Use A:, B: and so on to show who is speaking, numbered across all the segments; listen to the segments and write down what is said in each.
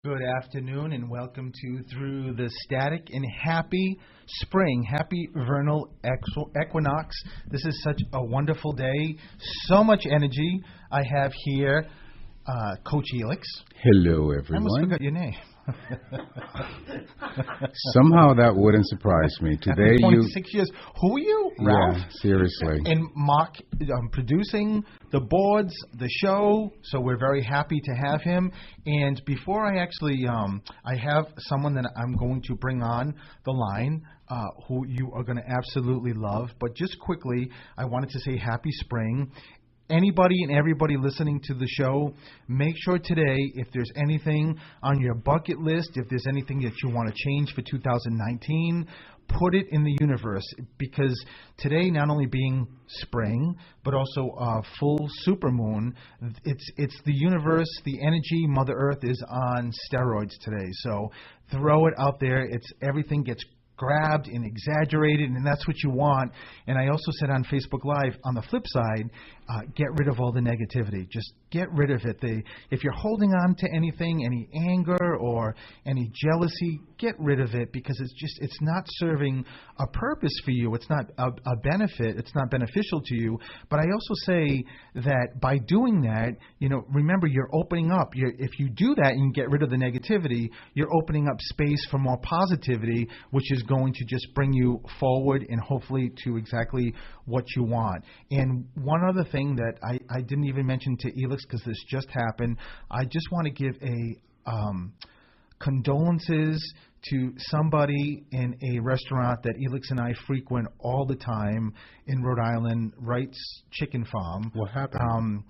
A: Good afternoon and welcome to Through the Static and happy spring, happy vernal equinox. This is such a wonderful day, so much energy. I have here Coach Elix.
B: Hello,
A: I almost
B: everyone.
A: forgot your name.
B: Somehow that wouldn't surprise me. Today
A: After
B: you...
A: 26 years. Who are you, Ralph?
B: Yeah, seriously.
A: And Mark producing the boards, the show, so we're very happy to have him. And before I actually, I have someone that I'm going to bring on the line who you are going to absolutely love. But just quickly, I wanted to say happy spring. Anybody and everybody listening to the show, make sure today, if there's anything on your bucket list, if there's anything that you want to change for 2019, put it in the universe, because today, not only being spring, but also a full supermoon, it's the universe, the energy, Mother Earth is on steroids today. So throw it out there. Everything gets grabbed and exaggerated, and that's what you want. And I also said on Facebook Live, on the flip side, get rid of all the negativity. Just get rid of it. If you're holding on to anything, any anger or any jealousy, get rid of it, because it's not serving a purpose for you. It's not a benefit. It's not beneficial to you. But I also say that by doing that, remember, you're opening up. If you do that and get rid of the negativity, you're opening up space for more positivity, which is going to just bring you forward and hopefully to exactly what you want. And one other thing that I didn't even mention to Elix, because this just happened, I just want to give a condolences to somebody in a restaurant that Elix and I frequent all the time in Rhode Island, Wright's Chicken Farm.
B: What happened?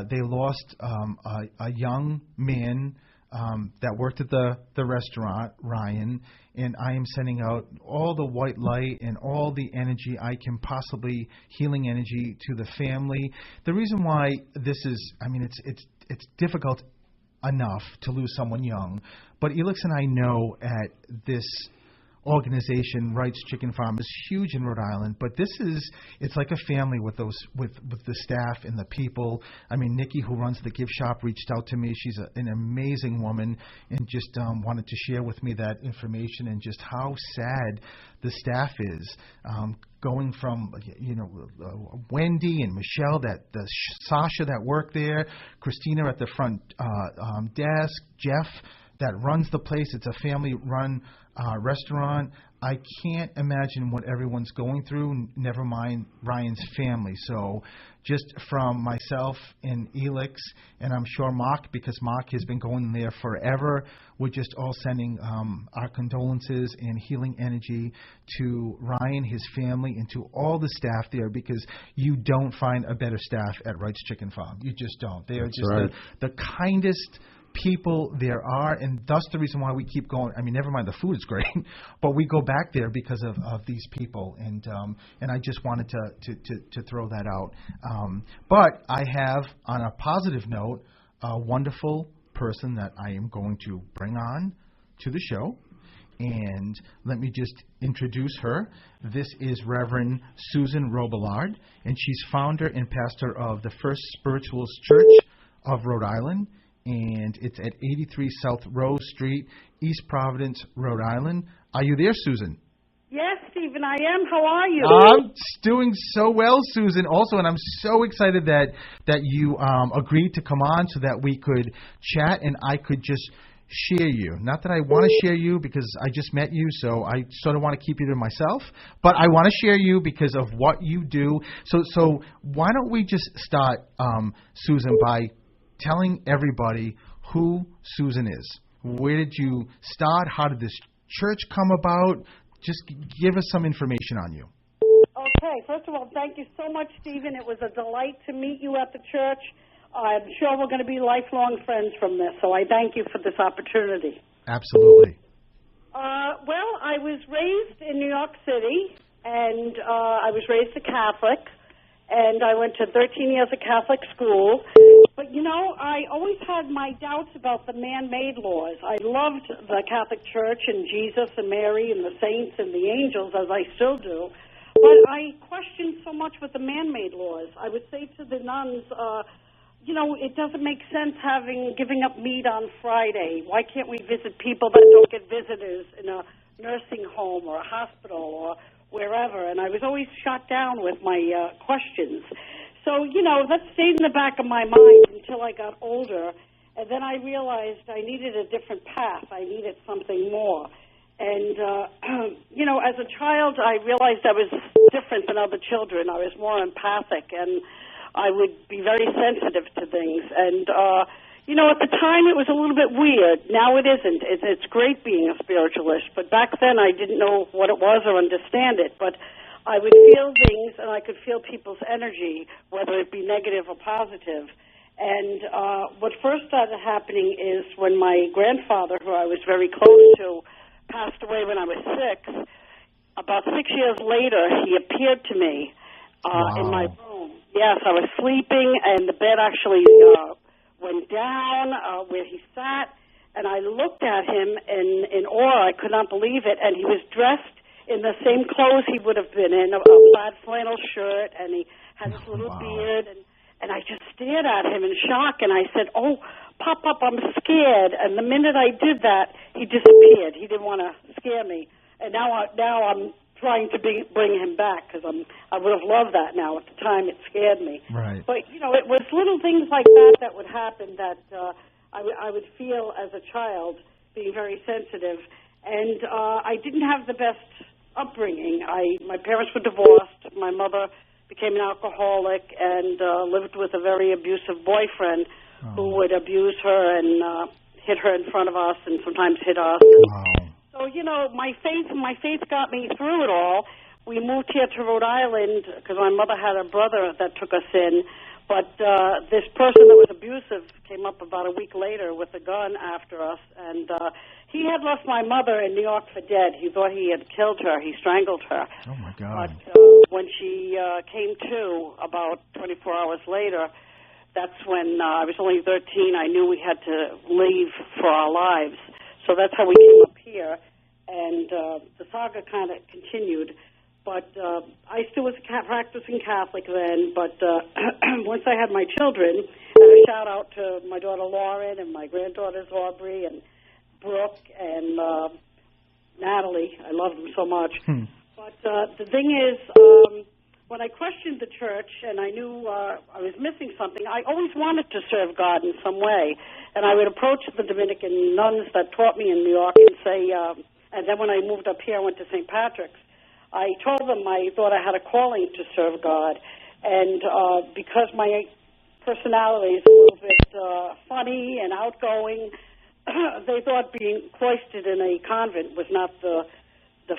A: They lost a young man that worked at the restaurant, Ryan, and I am sending out all the white light and all the energy I can possibly, healing energy, to the family. The reason why this is, it's difficult enough to lose someone young, but Elix and I know at this organization, Wright's Chicken Farm, is huge in Rhode Island, but it's like a family with the staff and the people. Nikki, who runs the gift shop, reached out to me. She's an amazing woman, and just wanted to share with me that information and just how sad the staff is. Going from Wendy and Michelle, Sasha that work there, Christina at the front desk, Jeff that runs the place. It's a family-run restaurant. I can't imagine what everyone's going through, never mind Ryan's family. So just from myself and Elix, and I'm sure Mark, because Mark has been going there forever, we're just all sending our condolences and healing energy to Ryan, his family, and to all the staff there, because you don't find a better staff at Wright's Chicken Farm. You just don't. They are
B: That's
A: just
B: right.
A: the kindest people there are, and thus the reason why we keep going. Never mind the food is great, but we go back there because of these people, and I just wanted to throw that out. But I have, on a positive note, a wonderful person that I am going to bring on to the show. And let me just introduce her. This is Reverend Susan Robillard, and she's founder and pastor of the First Spiritualist Church of Rhode Island, and it's at 83 South Rose Street, East Providence, Rhode Island. Are you there, Susan?
C: Yes, Stephen, I am. How are you?
A: I'm doing so well, Susan, also, and I'm so excited that you agreed to come on so that we could chat and I could just share you. Not that I want to share you because I just met you, so I sort of want to keep you to myself, but I want to share you because of what you do. So why don't we just start, Susan, by telling everybody who Susan is. Where did you start? How did this church come about? Just give us some information on you.
C: Okay, first of all, thank you so much, Stephen. It was a delight to meet you at the church. I'm sure we're going to be lifelong friends from this, so I thank you for this opportunity.
A: Absolutely.
C: Well, I was raised in New York City, and I was raised a Catholic, and I went to 13 years of Catholic school. But, I always had my doubts about the man-made laws. I loved the Catholic Church and Jesus and Mary and the saints and the angels, as I still do. But I questioned so much with the man-made laws. I would say to the nuns, it doesn't make sense giving up meat on Friday. Why can't we visit people that don't get visitors in a nursing home or a hospital or wherever? And I was always shot down with my questions. So, that stayed in the back of my mind until I got older. And then I realized I needed a different path. I needed something more. And, as a child, I realized I was different than other children. I was more empathic, and I would be very sensitive to things. And, at the time it was a little bit weird. Now it isn't. It's great being a spiritualist. But back then I didn't know what it was or understand it. But I would feel things, and I could feel people's energy, whether it be negative or positive. And what first started happening is when my grandfather, who I was very close to, passed away when I was 6. About 6 years later, he appeared to me in my room. Yes, I was sleeping, and the bed actually went down where he sat, and I looked at him in awe. I could not believe it, and he was dressed in the same clothes he would have been in, a plaid flannel shirt, and he had this little beard, and I just stared at him in shock, and I said, "Oh, Pop, I'm scared." And the minute I did that, he disappeared. He didn't want to scare me. And now I'm trying to bring him back because I would have loved that now. At the time, it scared me.
A: Right.
C: But, it was little things like that would happen that I would feel as a child, being very sensitive. And I didn't have the best upbringing. My parents were divorced. My mother became an alcoholic and lived with a very abusive boyfriend who would abuse her and hit her in front of us and sometimes hit us. So, my faith got me through it all. We moved here to Rhode Island because my mother had a brother that took us in. But this person that was abusive came up about a week later with a gun after us. And he had left my mother in New York for dead. He thought he had killed her. He strangled her.
A: Oh, my God.
C: But when she came to about 24 hours later, that's when I was only 13. I knew we had to leave for our lives. So that's how we came up here. And the saga kind of continued. But I still was a practicing Catholic then. But once I had my children, and a shout-out to my daughter Lauren and my granddaughters Aubrey and Brooke and Natalie. I love them so much. But the thing is, when I questioned the church and I knew I was missing something, I always wanted to serve God in some way. And I would approach the Dominican nuns that taught me in New York and say, and then when I moved up here, I went to St. Patrick's. I told them I thought I had a calling to serve God. And because my personality is a little bit funny and outgoing, they thought being cloistered in a convent was not the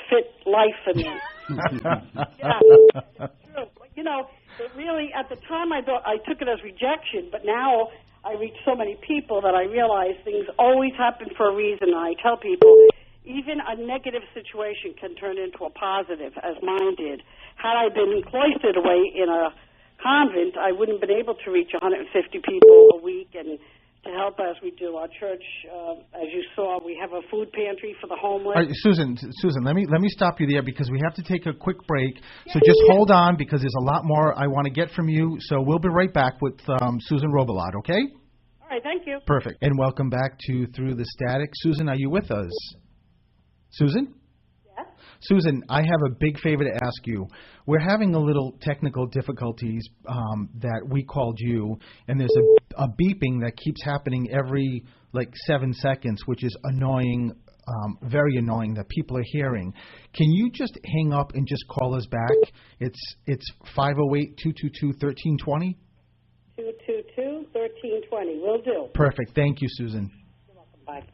C: fit life for me. Yeah, it's true. But, it really, at the time I thought I took it as rejection, but now I reach so many people that I realize things always happen for a reason. And I tell people, even a negative situation can turn into a positive, as mine did. Had I been cloistered away in a convent, I wouldn't have been able to reach 150 people a week and to help as we do. Our church, as you saw, we have a food pantry for the homeless.
A: All right, Susan, let me stop you there because we have to take a quick break. So just hold on because there's a lot more I want to get from you. So we'll be right back with Susan Robillard, okay?
C: All right, thank you.
A: Perfect. And welcome back to Through the Static. Susan, are you with us? Susan?
C: Yes.
A: Susan, I have a big favor to ask you. We're having a little technical difficulties that we called you, and there's a beeping that keeps happening every 7 seconds, which is annoying, very annoying that people are hearing. Can you just hang up and just call us back? It's 508-222-1320?
C: 222-1320. Will do.
A: Perfect. Thank you, Susan.
C: You're welcome. Bye.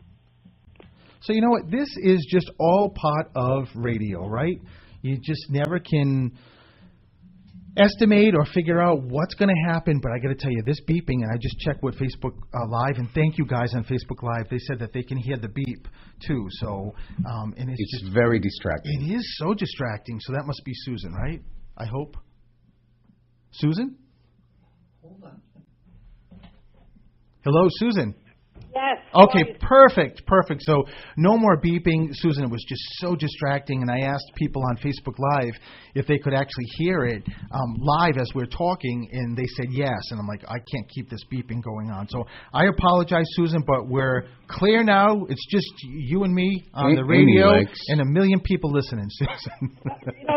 A: So you know what? This is just all part of radio, right? You just never can estimate or figure out what's going to happen. But I got to tell you, this beeping, and I just checked with Facebook Live, and thank you guys on Facebook Live. They said that they can hear the beep too. So, and it's just
B: very distracting.
A: It is so distracting. So that must be Susan, right? I hope. Susan? Hold on. Hello, Susan.
C: Yes.
A: Okay,
C: right.
A: perfect. So no more beeping. Susan, it was just so distracting, and I asked people on Facebook Live if they could actually hear it live as we're talking, and they said yes. And I'm like, I can't keep this beeping going on. So I apologize, Susan, but we're clear now. It's just you and me on the radio and a million people listening, Susan.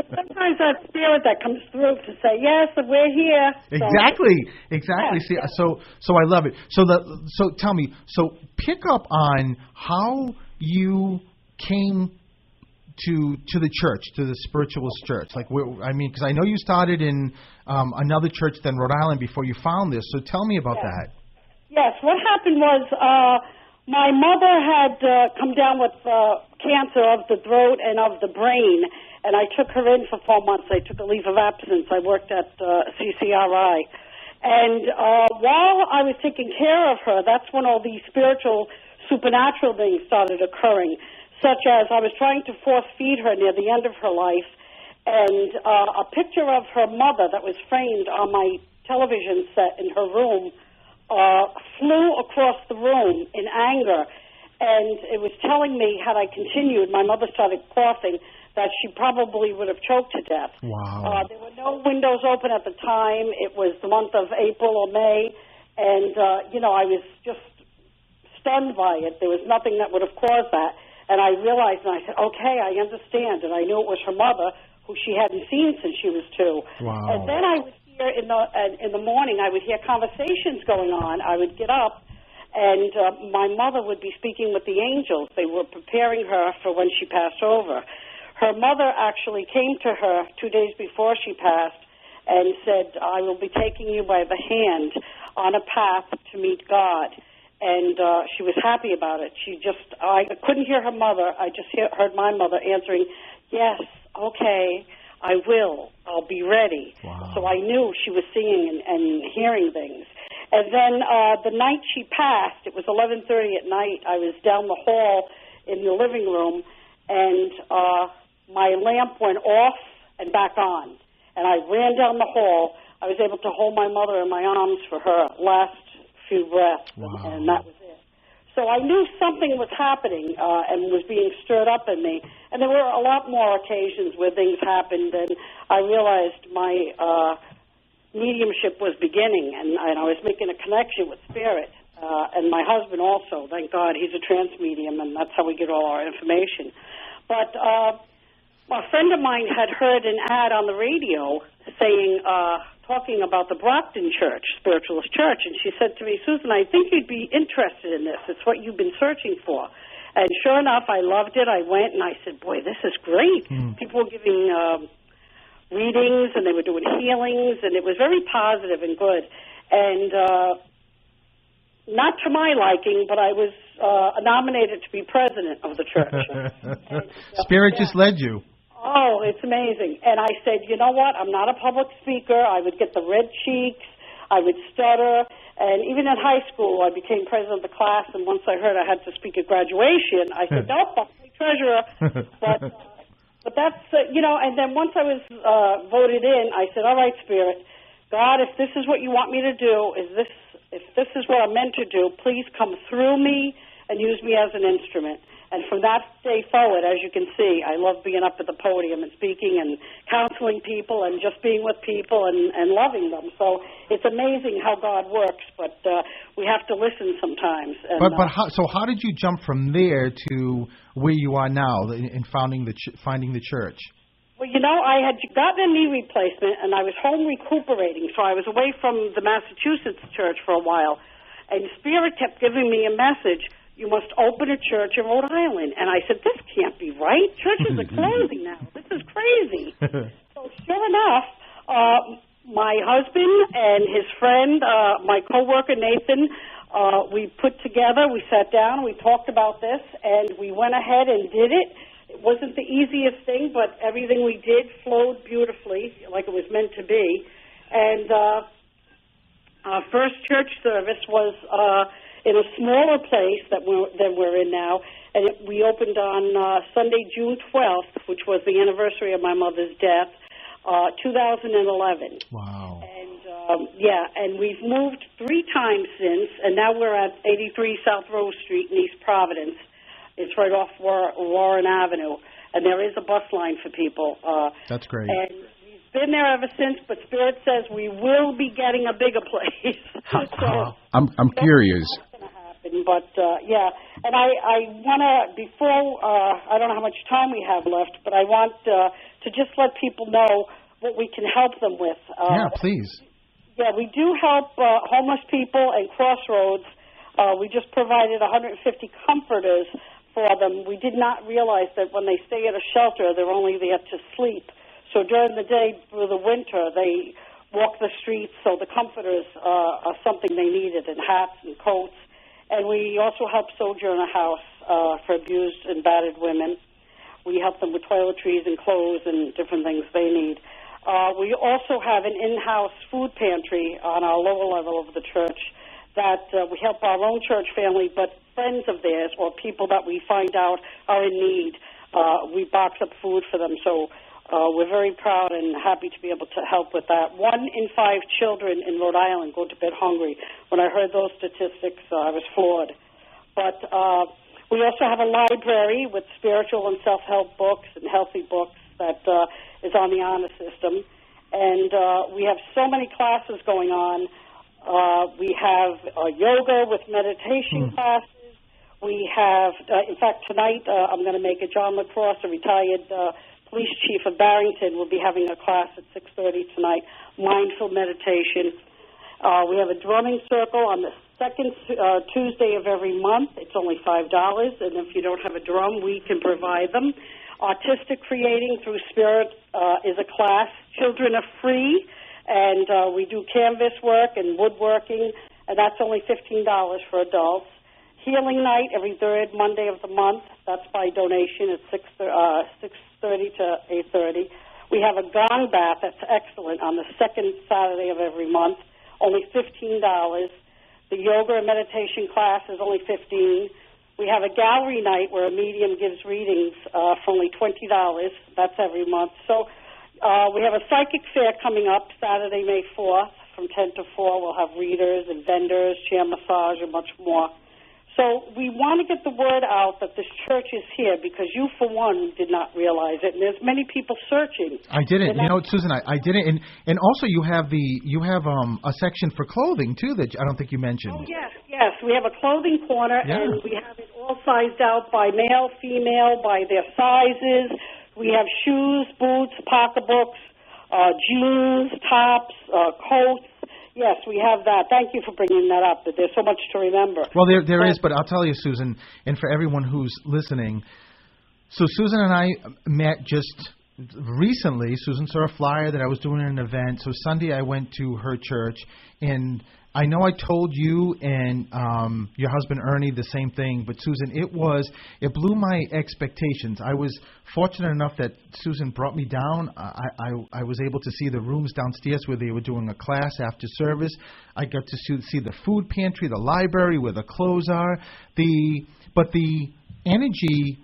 C: Sometimes that spirit that comes through to say, yes, we're here.
A: Exactly.
C: Yeah,
A: See,
C: yeah.
A: so I love it. So tell me. So pick up on how you came to the church, to the spiritualist church. Like, because I know you started in another church than Rhode Island before you found this. So tell me about that.
C: Yes, what happened was my mother had come down with cancer of the throat and of the brain, and I took her in for 4 months. I took a leave of absence. I worked at CCRI. And while I was taking care of her, that's when all these spiritual, supernatural things started occurring, such as I was trying to force feed her near the end of her life, and a picture of her mother that was framed on my television set in her room flew across the room in anger, and it was telling me, had I continued, my mother started coughing, that she probably would have choked to death.
A: Wow.
C: There were no windows open at the time. It was the month of April or May, and, I was just stunned by it. There was nothing that would have caused that. And I realized, and I said, okay, I understand. And I knew it was her mother, who she hadn't seen since she was 2.
A: Wow.
C: And then I would hear in the morning, I would hear conversations going on. I would get up, and my mother would be speaking with the angels. They were preparing her for when she passed over. Her mother actually came to her 2 days before she passed and said, I will be taking you by the hand on a path to meet God. And she was happy about it. I couldn't hear her mother. I just heard my mother answering, yes, okay, I will. I'll be ready.
A: Wow.
C: So I knew she was seeing and hearing things. And then the night she passed, it was 11:30 at night, I was down the hall in the living room, and my lamp went off and back on. And I ran down the hall. I was able to hold my mother in my arms for her last few breaths,
A: Wow.
C: and that was it. So I knew something was happening and was being stirred up in me. And there were a lot more occasions where things happened, and I realized my mediumship was beginning, and I was making a connection with spirit. And my husband also, thank God, he's a trance medium, and that's how we get all our information. But a friend of mine had heard an ad on the radio saying, talking about the Brockton Church, Spiritualist Church, and she said to me, Susan, I think you'd be interested in this. It's what you've been searching for. And sure enough, I loved it. I went, and I said, boy, this is great. People were giving readings, and they were doing healings, and it was very positive and good. And not to my liking, but I was nominated to be president of the church.
A: Spirit just led you.
C: Oh, it's amazing. And I said, you know what? I'm not a public speaker. I would get the red cheeks. I would stutter. And even in high school, I became president of the class. And once I heard I had to speak at graduation, I said, nope, I'll be treasurer. But that's, and then once I was voted in, I said, all right, Spirit, God, if this is what you want me to do, if this is what I'm meant to do, please come through me and use me as an instrument. And from that day forward, as you can see, I love being up at the podium and speaking and counseling people and just being with people and loving them. So it's amazing how God works, but we have to listen sometimes. And,
A: how did you jump from there to where you are now in finding the church?
C: Well, I had gotten a knee replacement, and I was home recuperating, so I was away from the Massachusetts church for a while. And Spirit kept giving me a message, you must open a church in Rhode Island. And I said, this can't be right. Churches are closing now. This is crazy. So sure enough, my husband and his friend, my coworker Nathan, we sat down, we talked about this, and we went ahead and did it. It wasn't the easiest thing, but everything we did flowed beautifully, like it was meant to be. And our first church service was in a smaller place than we're in now, and we opened on Sunday, June 12th, which was the anniversary of my mother's death, 2011.
A: Wow.
C: And Yeah, and we've moved 3 times since, and now we're at 83 South Rose Street in East Providence. It's right off Warren Avenue, and there is a bus line for people.
A: That's great.
C: And we've been there ever since, but Spirit says we will be getting a bigger place. So
B: I'm curious.
C: But, yeah, and I want to, before, I don't know how much time we have left, but I want to just let people know what we can help them with.
A: Yeah, please.
C: Yeah, we do help homeless people and Crossroads. We just provided 150 comforters for them. We did not realize that when they stay at a shelter, they're only there to sleep. So during the day, through the winter, they walk the streets, so the comforters are something they needed, and hats and coats. And we also help Sojourner House for abused and battered women. We help them with toiletries and clothes and different things they need. We also have an in-house food pantry on our lower level of the church that we help our own church family, but friends of theirs or people that we find out are in need. We box up food for them, so we're very proud and happy to be able to help with that. 1 in 5 children in Rhode Island go to bed hungry. When I heard those statistics, I was floored. But we also have a library with spiritual and self-help books and healthy books that is on the honor system. And we have so many classes going on. We have yoga with meditation classes. We have, in fact, tonight I'm going to make it. John LaCrosse, a retired police chief of Barrington, will be having a class at 6:30 tonight, mindful meditation. We have a drumming circle on the second Tuesday of every month. It's only $5, and if you don't have a drum, we can provide them. Autistic Creating Through Spirit is a class. Children are free, and we do canvas work and woodworking, and that's only $15 for adults. Healing Night every third Monday of the month. That's by donation at 6:30 to 8:30. We have a gong bath that's excellent on the second Saturday of every month, only $15. The yoga and meditation class is only $15. We have a gallery night where a medium gives readings for only $20. That's every month. So we have a psychic fair coming up Saturday, May 4th from 10 to 4. We'll have readers and vendors, chair massage, and much more. So we want to get the word out that this church is here because you, for one, did not realize it, and there's many people searching.
A: I didn't. You know, Susan, I didn't. And also you have a section for clothing too that I don't think you mentioned.
C: Oh yes. We have a clothing corner, and we have it all sized out by male, female, by their sizes. We have shoes, boots, pocketbooks, jeans, tops, coats. Yes, we have that. Thank you for bringing that up. That there's so much to remember.
A: Well, there is, but I'll tell you, Susan, and for everyone who's listening, so Susan and I met just recently. Susan saw a flyer that I was doing an event. So Sunday I went to her church, and I know I told you and your husband Ernie the same thing, but Susan, it blew my expectations. I was fortunate enough that Susan brought me down. I was able to see the rooms downstairs where they were doing a class after service. I got to see the food pantry, the library where the clothes are. But the energy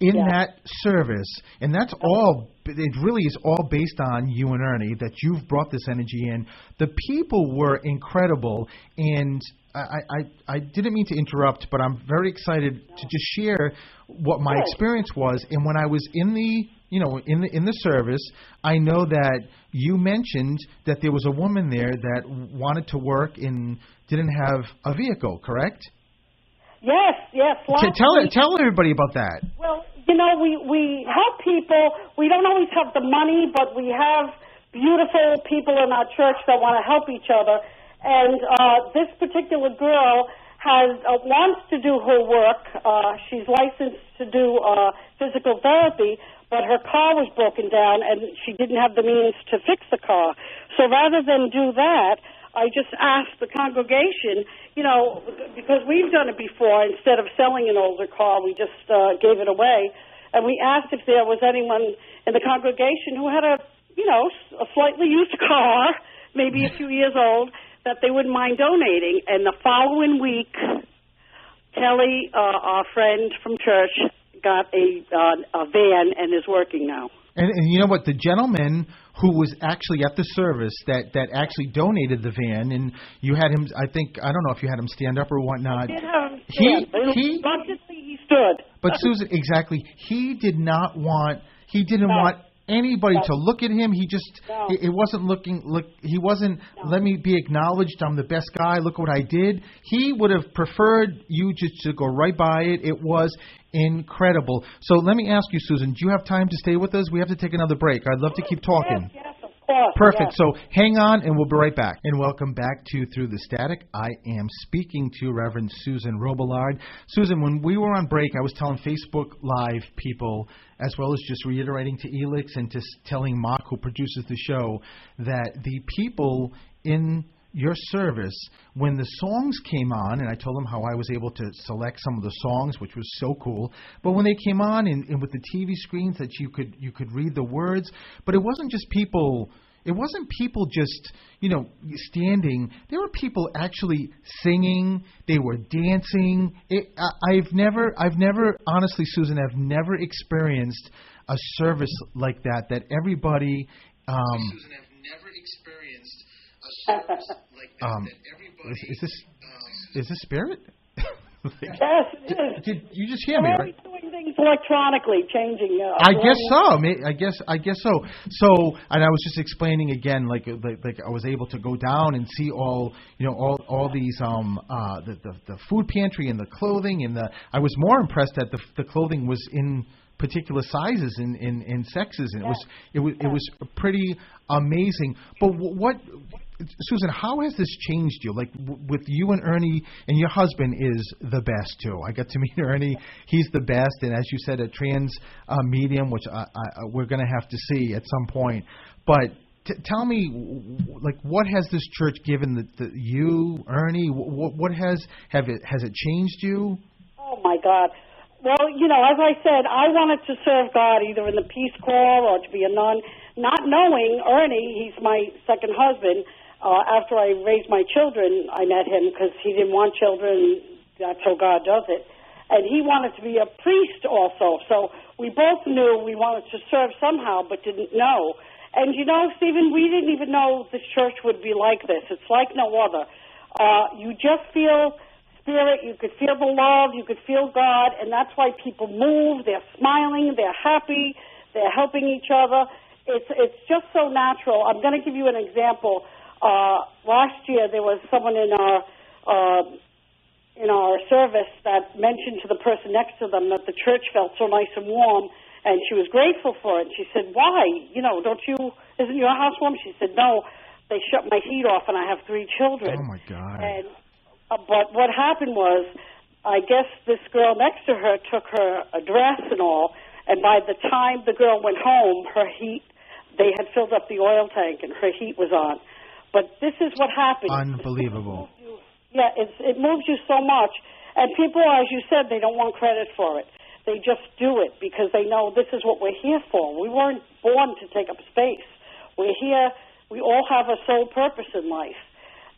A: in that service, and that's all, it really is all based on you and Ernie, that you've brought this energy in. The people were incredible, and I didn't mean to interrupt, but I'm very excited to just share what my experience was. And when I was in the service, I know that you mentioned that there was a woman there that wanted to work and didn't have a vehicle, correct?
C: Yes.
A: Tell everybody about that.
C: Well, we help people. We don't always have the money, but we have beautiful people in our church that want to help each other. And this particular girl wants to do her work. She's licensed to do physical therapy, but her car was broken down, and she didn't have the means to fix the car. So rather than do that, I just asked the congregation, because we've done it before, instead of selling an older car, we just gave it away. And we asked if there was anyone in the congregation who had a slightly used car, maybe a few years old, that they wouldn't mind donating. And the following week, Kelly, our friend from church, got a van and is working now.
A: And you know what? The gentleman who was actually at the service that actually donated the van, and you had him. I don't know if you had him stand up or whatnot.
C: I did have him stand. Reluctantly he stood.
A: But Susan, exactly, he didn't want anybody to look at him. He just it wasn't looking. He wasn't. Let me be acknowledged. I'm the best guy. Look what I did. He would have preferred you just to go right by it. It was incredible. So let me ask you, Susan, do you have time to stay with us? We have to take another break. I'd love to keep talking.
C: Yes, of course.
A: Perfect.
C: Yes.
A: So hang on, and we'll be right back. And welcome back to Through the Static. I am speaking to Reverend Susan Robillard. Susan, when we were on break, I was telling Facebook Live people, as well as just reiterating to Elix and just telling Mark, who produces the show, that the people in your service, when the songs came on, and I told them how I was able to select some of the songs, which was so cool, but when they came on and with the TV screens that you could read the words, but it wasn't just people. It wasn't people just, standing. There were people actually singing. They were dancing. I've never, honestly, Susan, I've never experienced a service like that. That everybody. Susan, I've never experienced a service like that. That everybody. Is this Spirit?
C: Yes, it is.
A: Did you just hear me, right?
C: Doing things electronically, changing.
A: I guess so. I guess so. So, and I was just explaining again, like I was able to go down and see all these the food pantry and the clothing and I was more impressed that the clothing was in particular sizes in sexes, and it was pretty amazing. But what, Susan, how has this changed you? Like with you and Ernie, and your husband is the best too. I got to meet Ernie; he's the best, and as you said, a trans medium, which we're going to have to see at some point. But tell me, like, what has this church given you, Ernie? What has it changed you?
C: Oh my God. Well, as I said, I wanted to serve God either in the Peace Corps or to be a nun, not knowing Ernie, he's my second husband. After I raised my children, I met him because he didn't want children. That's how God does it. And he wanted to be a priest also. So we both knew we wanted to serve somehow, but didn't know. And, Stephen, we didn't even know this church would be like this. It's like no other. You just feel Spirit, you could feel the love, you could feel God, and that's why people move. They're smiling, they're happy, they're helping each other. It's just so natural. I'm going to give you an example. Last year there was someone in our service that mentioned to the person next to them that the church felt so nice and warm, and she was grateful for it. She said, "Why? Isn't your house warm?" She said, "No, they shut my heat off, and I have 3 children."
A: Oh my God!
C: But what happened was, I guess this girl next to her took her dress and all, and by the time the girl went home, they had filled up the oil tank and her heat was on. But this is what happened.
A: Unbelievable.
C: Yeah, it moves you so much. And people, as you said, they don't want credit for it. They just do it because they know this is what we're here for. We weren't born to take up space. We're here. We all have a sole purpose in life.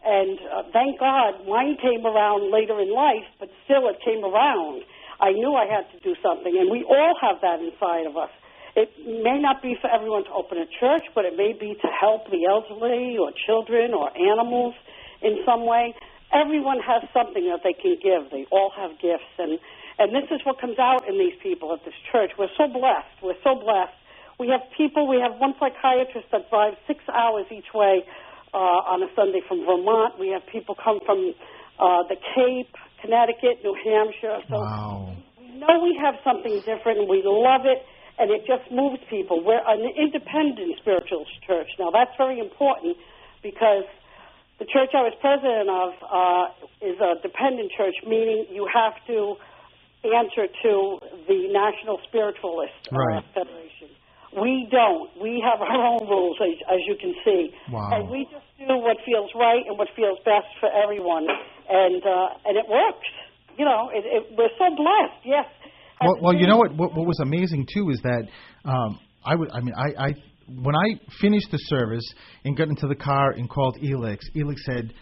C: And thank God mine came around later in life, but still it came around. I knew I had to do something, and we all have that inside of us. It may not be for everyone to open a church, but it may be to help the elderly or children or animals in some way. Everyone has something that they can give. They all have gifts, and this is what comes out in these people at this church. We're so blessed. We're so blessed. We have one psychiatrist that drives 6 hours each way on a Sunday from Vermont. We have people come from the Cape, Connecticut, New Hampshire. So
A: wow.
C: We know we have something different, and we love it, and it just moves people. We're an independent spiritual church. Now, that's very important because the church I was president of is a dependent church, meaning you have to answer to the National Spiritualist Federation. We don't. We have our own rules, as you can see.
A: Wow.
C: And we just do what feels right and what feels best for everyone. And it works. We're so blessed, yes.
A: Well, you know what was amazing, too, is that when I finished the service and got into the car and called Elix, Elix said,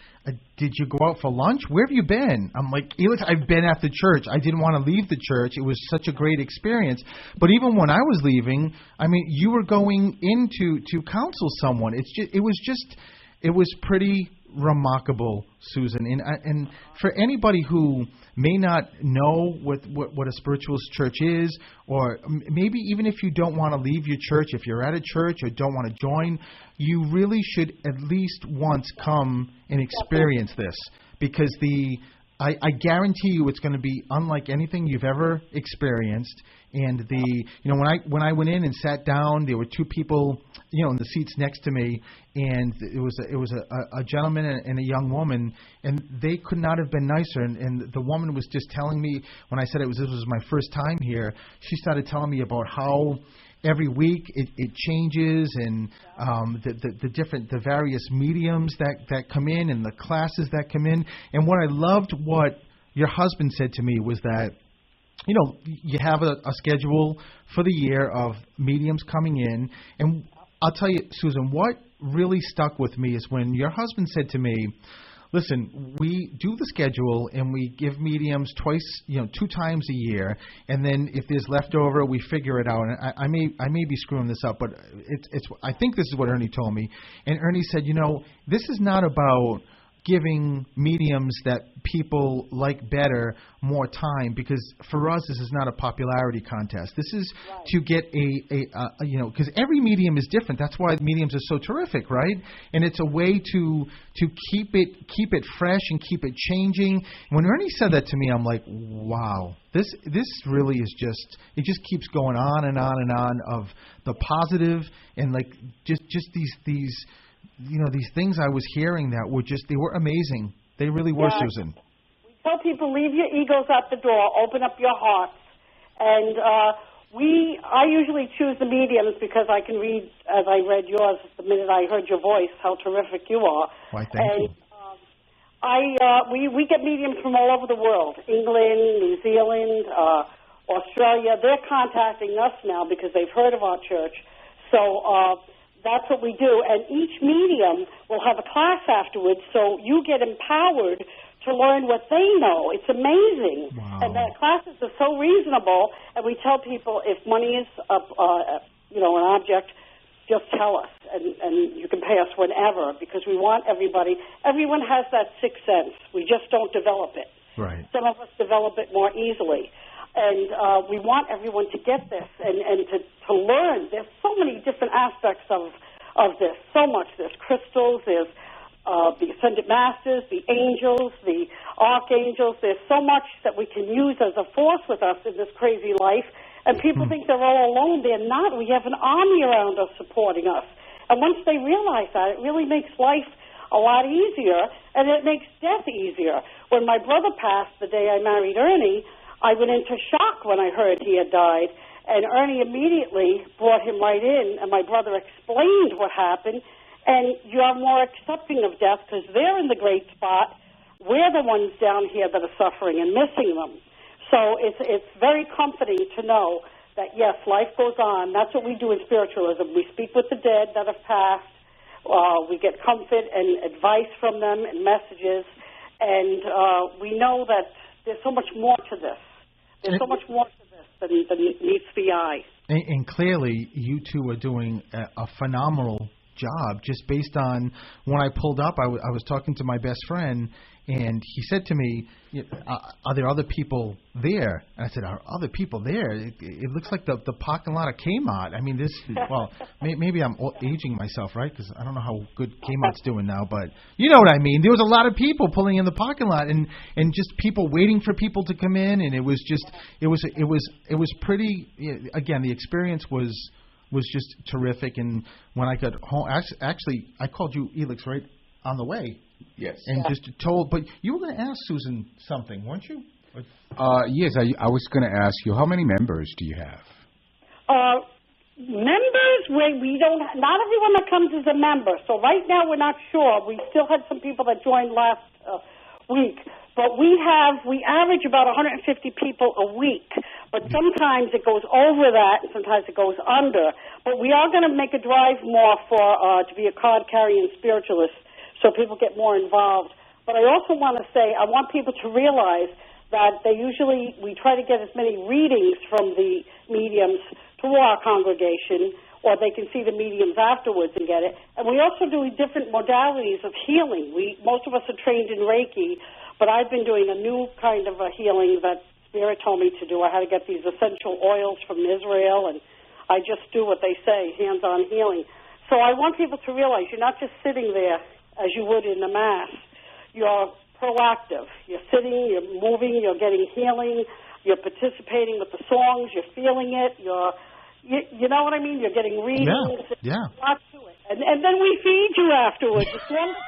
A: did you go out for lunch? Where have you been? I'm like, Elix, I've been at the church. I didn't want to leave the church. It was such a great experience. But even when I was leaving, I mean, you were going in to counsel someone. It was pretty remarkable, Susan. And for anybody who may not know what a spiritualist church is, or maybe even if you don't want to leave your church, if you're at a church or don't want to join, you really should at least once come and experience this, because I guarantee you it's going to be unlike anything you've ever experienced. And when I went in and sat down, there were two people, in the seats next to me, and it was a gentleman and a young woman, and they could not have been nicer. And the woman was just telling me, when I said this was my first time here, she started telling me about how every week it changes, and the various mediums that come in and the classes that come in. And what I loved, what your husband said to me, was that, you have a schedule for the year of mediums coming in. And I'll tell you, Susan, what really stuck with me is when your husband said to me, listen, we do the schedule and we give mediums twice, 2 times a year, and then if there's leftover, we figure it out. And I may be screwing this up, but I think this is what Ernie told me. And Ernie said, this is not about giving mediums that people like better more time, because for us this is not a popularity contest. This is right. To get because every medium is different. That's why mediums are so terrific, right? And it's a way to keep it fresh and keep it changing. When Ernie said that to me, I'm like, wow, this really is it just keeps going on and on and on of the positive, and like just these these things I was hearing that were they were amazing. They really were, yeah. Susan.
C: We tell people, leave your egos at the door, open up your hearts. And I usually choose the mediums because I can read, as I read yours the minute I heard your voice, how terrific you are.
A: Why, thank you.
C: We get mediums from all over the world, England, New Zealand, Australia. They're contacting us now because they've heard of our church. So that's what we do. And each medium will have a class afterwards, so you get empowered to learn what they know. It's amazing.
A: Wow.
C: And the classes are so reasonable, and we tell people if money is an object, just tell us, and you can pay us whenever, because we want everyone has that sixth sense. We just don't develop it.
A: Right.
C: Some of us develop it more easily. And we want everyone to get this and to learn. There's so many different aspects of this, so much. There's crystals, there's the Ascended Masters, the angels, the archangels. There's so much that we can use as a force with us in this crazy life. And people think they're all alone. They're not. We have an army around us supporting us. And once they realize that, it really makes life a lot easier, and it makes death easier. When my brother passed the day I married Ernie, I went into shock when I heard he had died, and Ernie immediately brought him right in, and my brother explained what happened, and you're more accepting of death because they're in the great spot. We're the ones down here that are suffering and missing them. So it's very comforting to know that, yes, life goes on. That's what we do in spiritualism. We speak with the dead that have passed. We get comfort and advice from them and messages, and we know that there's so much more to this. There's so much more to this than meets the eye.
A: And clearly, you two are doing a phenomenal job. Just based on when I pulled up, I was talking to my best friend, and he said to me, are there other people there? And I said, are other people there? It looks like the parking lot of Kmart. I mean, maybe I'm aging myself, right? Because I don't know how good Kmart's doing now, but you know what I mean. There was a lot of people pulling in the parking lot, and just people waiting for people to come in, and it was pretty. Again, the experience was just terrific. And when I got home, actually, I called you, Elix, right on the way.
B: Yes.
A: And just told, but you were going to ask Susan something, weren't you?
B: Yes, I was going to ask you, how many members do you have?
C: Members, we don't, not everyone that comes is a member. So right now we're not sure. We still had some people that joined last week. But we average about 150 people a week. But sometimes it goes over that, and sometimes it goes under. But we are going to make a drive more for to be a card-carrying spiritualist so people get more involved. But I also want to say I want people to realize that we try to get as many readings from the mediums to our congregation, or they can see the mediums afterwards and get it. And we also do different modalities of healing. Most of us are trained in Reiki, but I've been doing a new kind of a healing that Spirit told me to do. I had to get these essential oils from Israel, and I just do what they say, hands-on healing. So I want people to realize you're not just sitting there as you would in the Mass. You're proactive. You're sitting, you're moving, you're getting healing, you're participating with the songs, you're feeling it, you know what I mean? You're getting readings.
A: Yeah.
C: Lots to it. And then we feed you afterwards. It's wonderful.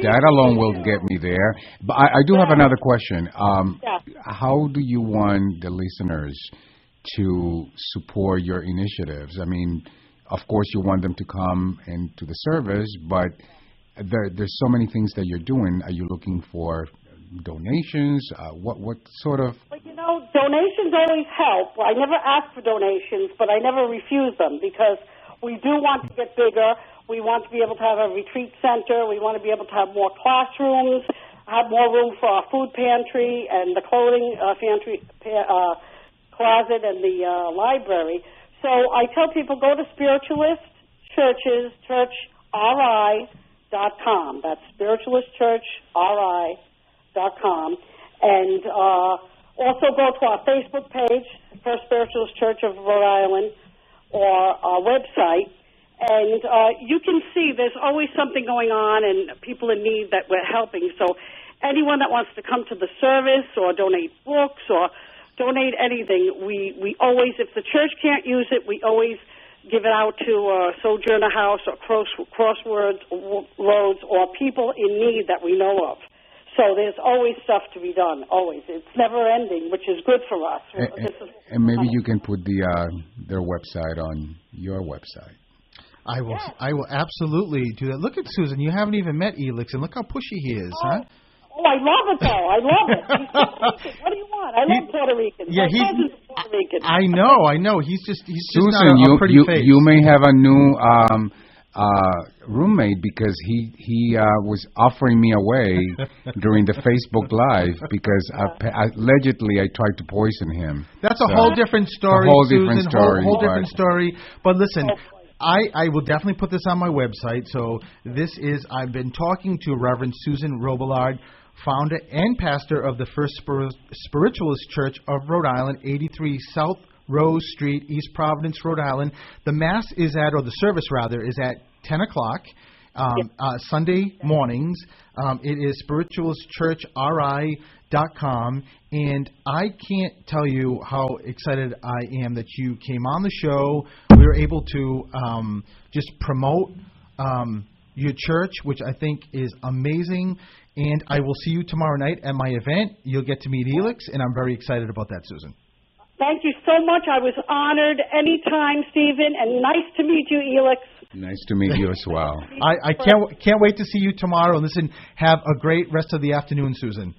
B: That alone will get me there. But I do have another question. How do you want the listeners to support your initiatives? I mean, of course, you want them to come into the service, but there's so many things that you're doing. Are you looking for donations? What sort of...
C: But, donations always help. I never ask for donations, but I never refuse them because we do want to get bigger. We want to be able to have a retreat center. We want to be able to have more classrooms, have more room for our food pantry and the clothing pantry closet and the library. So I tell people, go to Spiritualist Churches, churchri.com. That's spiritualistchurchri.com. And also go to our Facebook page, First Spiritualist Church of Rhode Island, or our website. And you can see there's always something going on and people in need that we're helping. So anyone that wants to come to the service or donate books or donate anything, we always, if the church can't use it, we always give it out to Sojourner House or Crossroads or people in need that we know of. So there's always stuff to be done, always. It's never ending, which is good for us.
B: And maybe you can put their website on your website.
A: I will absolutely do that. Look at Susan. You haven't even met Elix, and look how pushy he is, huh?
C: Oh, I love it, though. I love it. He's What do you want? I love Puerto Ricans.
A: Yeah,
C: My cousin's Puerto Rican.
A: I know. He's just
B: Susan,
A: not a pretty face.
B: You may have a new roommate because he was offering me away during the Facebook Live because allegedly I tried to poison him.
A: That's a whole different story, Susan. Whole different story. But listen, I will definitely put this on my website. So I've been talking to Reverend Susan Robillard, founder and pastor of the First Spiritualist Church of Rhode Island, 83 South Rose Street, East Providence, Rhode Island. The Mass is the service is at 10 o'clock. Sunday mornings. It is spiritualistchurchri.com, and I can't tell you how excited I am that you came on the show. We were able to just promote your church, which I think is amazing, and I will see you tomorrow night at my event. You'll get to meet Elix, and I'm very excited about that, Susan.
C: Thank you so much. I was honored. Anytime, Stephen, and nice to meet you, Elix.
B: Nice to meet you as well.
A: I can't wait to see you tomorrow. And listen, have a great rest of the afternoon, Susan.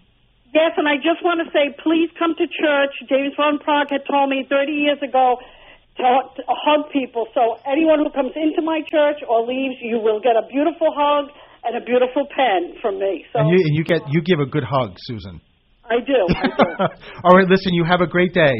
C: Yes, and I just want to say, please come to church. James Von Prague had told me 30 years ago to hug people. So anyone who comes into my church or leaves, you will get a beautiful hug and a beautiful pen from me. So,
A: and you give a good hug, Susan.
C: I do.
A: All right, listen, you have a great day.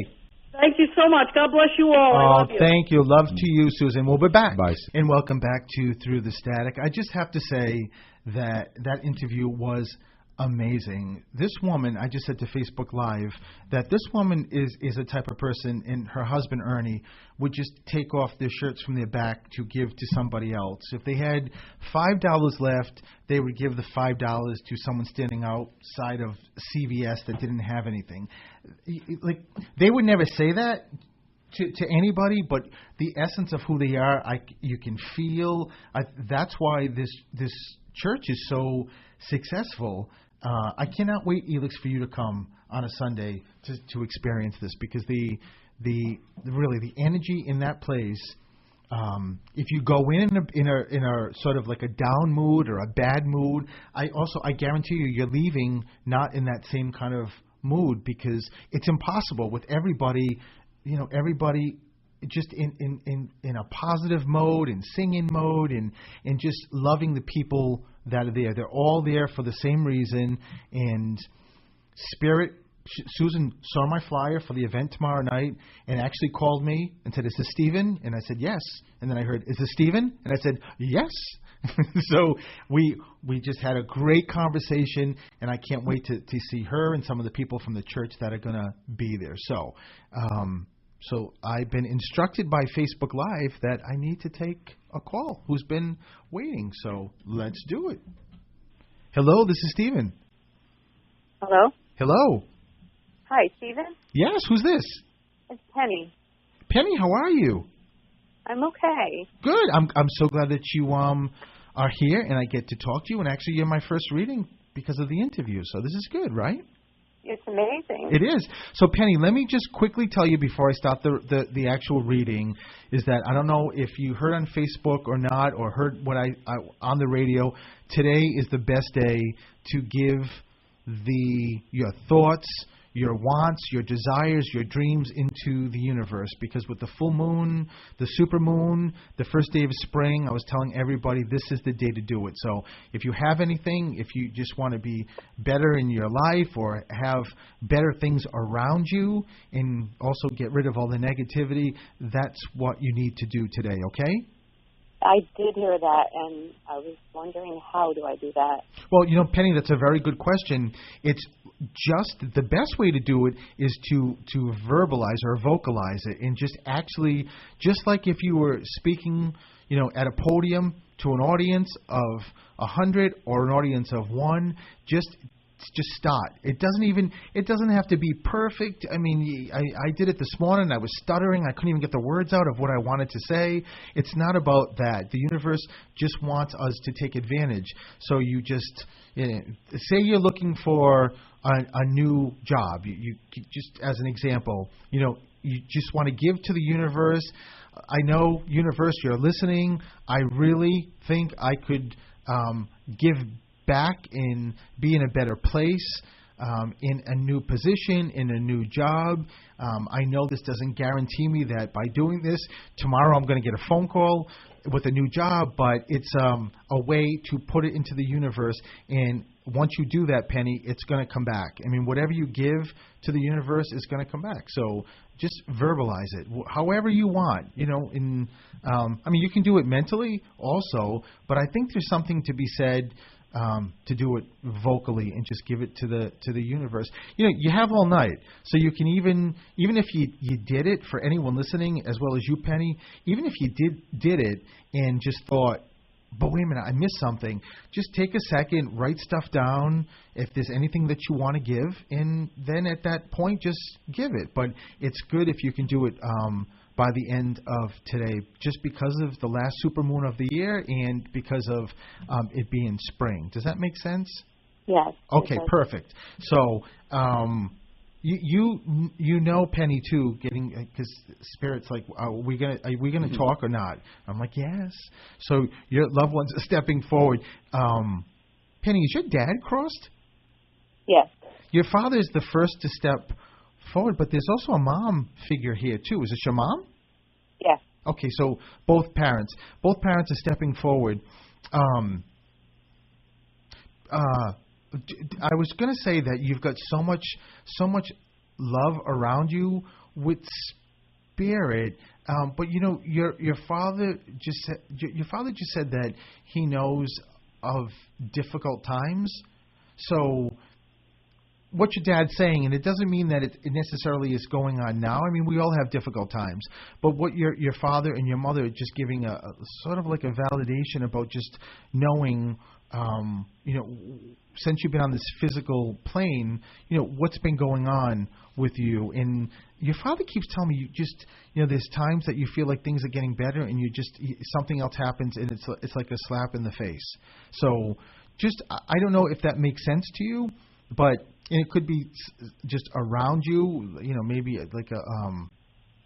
C: Thank you so much. God bless you all. I love you.
A: Thank you. Love to you, Susan. We'll be back.
B: Bye.
A: And welcome back to Through the Static. I just have to say that interview was amazing. This woman, I just said to Facebook Live, that this woman is a type of person, and her husband, Ernie, would just take off their shirts from their back to give to somebody else. If they had $5 left, they would give the $5 to someone standing outside of CVS that didn't have anything. Like, they would never say that to anybody, but the essence of who they are, you can feel. That's why this church is so successful. I cannot wait, Elix, for you to come on a Sunday to experience this, because the energy in that place. If you go in a sort of like a down mood or a bad mood, I guarantee you're leaving not in that same kind of mood, because it's impossible with everybody. Everybody just in a positive mode and singing mode and just loving the people that are there. They're all there for the same reason. And Spirit, Susan saw my flyer for the event tomorrow night and actually called me and said, "Is this Stephen?" And I said, "Yes." And then I heard, "Is this Stephen?" And I said, "Yes." So we just had a great conversation, and I can't wait to see her and some of the people from the church that are going to be there. So so I've been instructed by Facebook Live that I need to take a call who's been waiting. So let's do it. Hello, this is Stephen.
D: Hello?
A: Hello.
D: Hi, Stephen?
A: Yes, who's this?
D: It's Penny.
A: Penny, how are you?
D: I'm okay.
A: Good. I'm so glad that you are here and I get to talk to you. And actually, you're my first reading because of the interview. So this is good, right?
D: It's amazing.
A: It is. So, Penny, let me just quickly tell you before I start the actual reading is that I don't know if you heard on Facebook or not or heard what I on the radio. Today is the best day to give your thoughts, your wants, your desires, your dreams into the universe. Because with the full moon, the super moon, the first day of spring, I was telling everybody this is the day to do it. So if you have anything, if you just want to be better in your life or have better things around you and also get rid of all the negativity, that's what you need to do today, okay?
D: I did hear that, and I was wondering, how do I do that?
A: Well, Penny, that's a very good question. It's just the best way to do it is to verbalize or vocalize it and just actually, just like if you were speaking, at a podium to an audience of 100 or an audience of 1, just start. It doesn't have to be perfect. I mean, I did it this morning. I was stuttering. I couldn't even get the words out of what I wanted to say. It's not about that. The universe just wants us to take advantage. So you just say you're looking for a new job. You just as an example, you just want to give to the universe. I know, universe, you're listening. I really think I could give back and be in a better place, in a new position, in a new job. I know this doesn't guarantee me that by doing this, tomorrow I'm going to get a phone call with a new job, but it's a way to put it into the universe. And once you do that, Penny, it's going to come back. I mean, whatever you give to the universe is going to come back. So just verbalize it however you want. I mean, you can do it mentally also, but I think there's something to be said to do it vocally and just give it to the universe. You have all night, so you can even if you did it, for anyone listening as well as you, Penny, even if you did it and just thought, but wait a minute, I missed something, just take a second, write stuff down if there's anything that you want to give, and then at that point just give it. But it's good if you can do it by the end of today, just because of the last supermoon of the year and because of it being spring. Does that make sense?
D: Yes.
A: Okay, perfect. So you know, Penny, too, because Spirit's like, are we gonna talk or not? I'm like, yes. So your loved ones are stepping forward. Penny, is your dad crossed?
D: Yes.
A: Your father is the first to step forward, but there's also a mom figure here too. Is this your mom?
D: Yes.
A: Okay, so both parents are stepping forward. I was going to say that you've got so much love around you with Spirit, but your father just said that he knows of difficult times. So what your dad's saying, and it doesn't mean that it necessarily is going on now. I mean, we all have difficult times. But what your father and your mother are just giving a sort of like a validation about just knowing, since you've been on this physical plane, what's been going on with you. And your father keeps telling me, you just, there's times that you feel like things are getting better and something else happens and it's like a slap in the face. So just, I don't know if that makes sense to you, but and it could be just around you, maybe like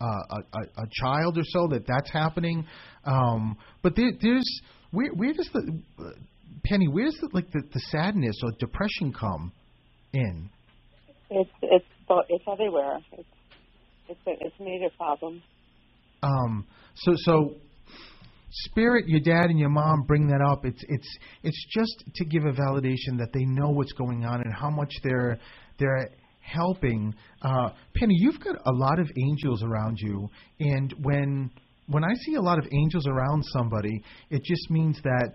A: a child or so that's happening. But there's where does the Penny? Where does the sadness or depression come in?
D: It's everywhere. It's a major problem.
A: So Spirit, your dad and your mom bring that up. It's just to give a validation that they know what's going on and how much they're helping. Penny, you've got a lot of angels around you, and when I see a lot of angels around somebody, it just means that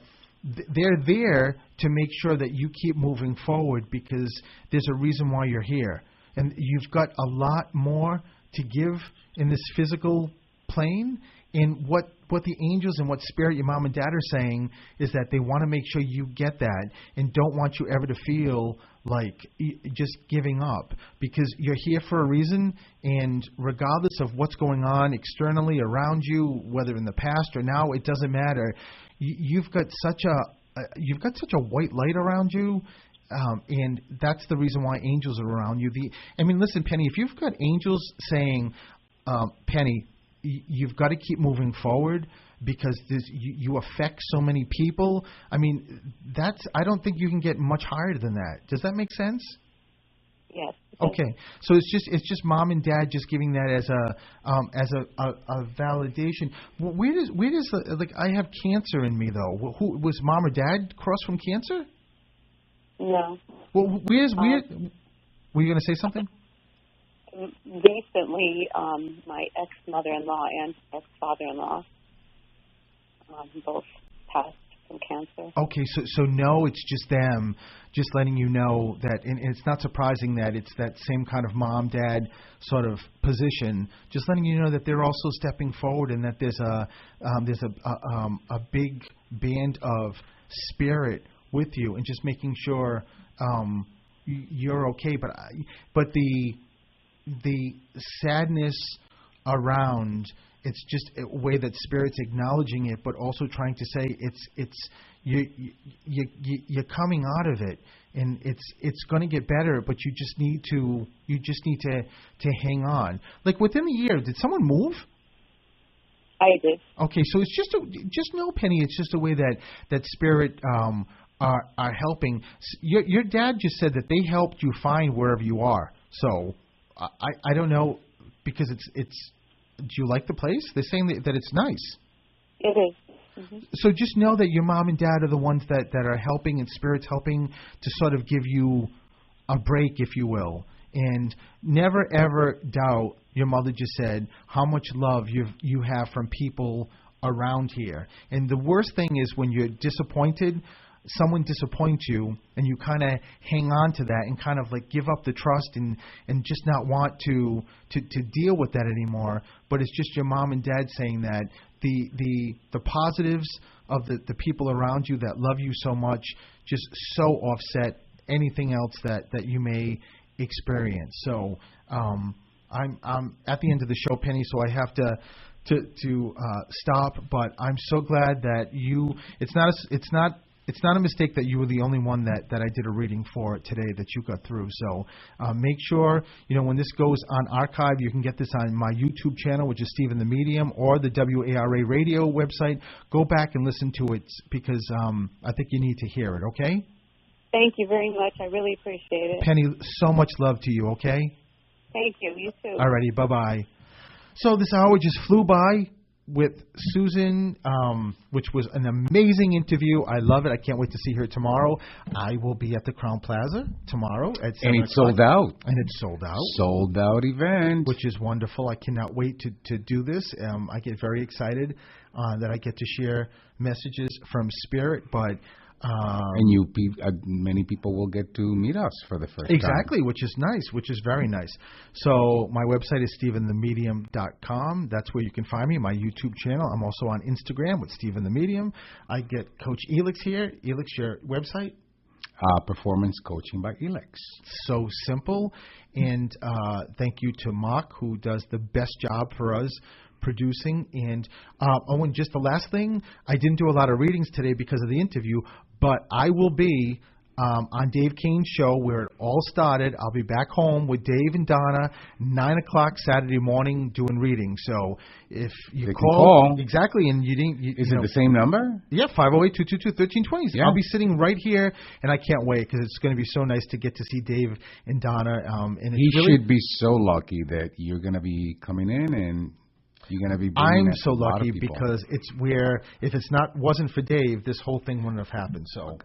A: they're there to make sure that you keep moving forward because there's a reason why you're here. And you've got a lot more to give in this physical plane. And what the angels and what Spirit, your mom and dad are saying is that they want to make sure you get that and don't want you ever to feel like just giving up because you're here for a reason. And regardless of what's going on externally around you, whether in the past or now, it doesn't matter. You've got such a white light around you. And that's the reason why angels are around you. Listen, Penny, if you've got angels saying, Penny, you've got to keep moving forward because you affect so many people. I don't think you can get much higher than that. Does that make sense?
D: Yes.
A: Okay, so it's just mom and dad just giving that as a validation. Where does I have cancer in me though? Who was mom or dad crossed from cancer?
D: No.
A: Well, were you going to say something?
D: Recently, my ex-mother-in-law and ex-father-in-law both passed from cancer.
A: Okay, so no, it's just them, just letting you know that, and it's not surprising that it's that same kind of mom-dad sort of position, just letting you know that they're also stepping forward and that there's a big band of spirit with you and just making sure you're okay. But the sadness around, it's just a way that Spirit's acknowledging it, but also trying to say you're coming out of it, and it's going to get better, but you just need to hang on. Like within the year, did someone move?
D: I did.
A: Okay, so it's just know, Penny, it's just a way that Spirit are helping. Your dad just said that they helped you find wherever you are. So I don't know, because it's. Do you like the place? They're saying that it's nice.
D: It is. Mm-hmm.
A: So just know that your mom and dad are the ones that are helping, and Spirit's helping to sort of give you a break, if you will. And never, ever doubt, your mother just said, how much love you have from people around here. And the worst thing is when you're disappointed, someone disappoints you, and you kind of hang on to that and kind of like give up the trust and just not want to deal with that anymore. But it's just your mom and dad saying that the positives of the people around you that love you so much just so offset anything else that you may experience. So I'm at the end of the show, Penny, so I have to stop. But I'm so glad that it's not a mistake that you were the only one that I did a reading for today that you got through. So make sure, when this goes on archive, you can get this on my YouTube channel, which is Stephen the Medium, or the WARA radio website. Go back and listen to it because I think you need to hear it, okay?
D: Thank you very much. I really appreciate it.
A: Penny, so much love to you, okay?
D: Thank you. You too.
A: All righty. Bye-bye. So this hour just flew by with Susan, which was an amazing interview. I love it. I can't wait to see her tomorrow. I will be at the Crown Plaza tomorrow at 7 o'clock.
B: And it's sold out.
A: And it's sold out.
B: Sold out event.
A: Which is wonderful. I cannot wait to do this. I get very excited that I get to share messages from Spirit, but...
B: and many people will get to meet us for the first time.
A: Exactly, which is nice, which is very nice. So my website is StephenTheMedium.com. That's where you can find me. My YouTube channel. I'm also on Instagram with Stephen the Medium. I get Coach Elix here. Elix, your website?
B: Performance Coaching by Elix.
A: So simple. And thank you to Mark, who does the best job for us producing. And and just the last thing, I didn't do a lot of readings today because of the interview, but I will be on Dave Kane's show where it all started. I'll be back home with Dave and Donna, 9 o'clock Saturday morning doing readings. So if you
B: they
A: call, exactly, and you didn't,
B: is it the same number?
A: Yeah, 508-222-1320.
B: Yeah.
A: I'll be sitting right here, and I can't wait because it's going to be so nice to get to see Dave and Donna. And
B: he should be so lucky that you're going to be coming in and You're going to be.
A: I'm so
B: a lot of
A: lucky
B: people.
A: because it's where if wasn't for Dave, this whole thing wouldn't have happened. So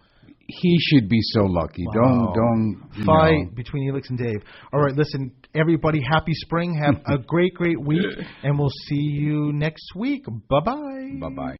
B: he should be so lucky.
A: Wow.
B: Don't
A: fight between Elix and Dave. All right, listen, everybody. Happy spring. Have a great week, and we'll see you next week. Bye bye.
B: Bye bye.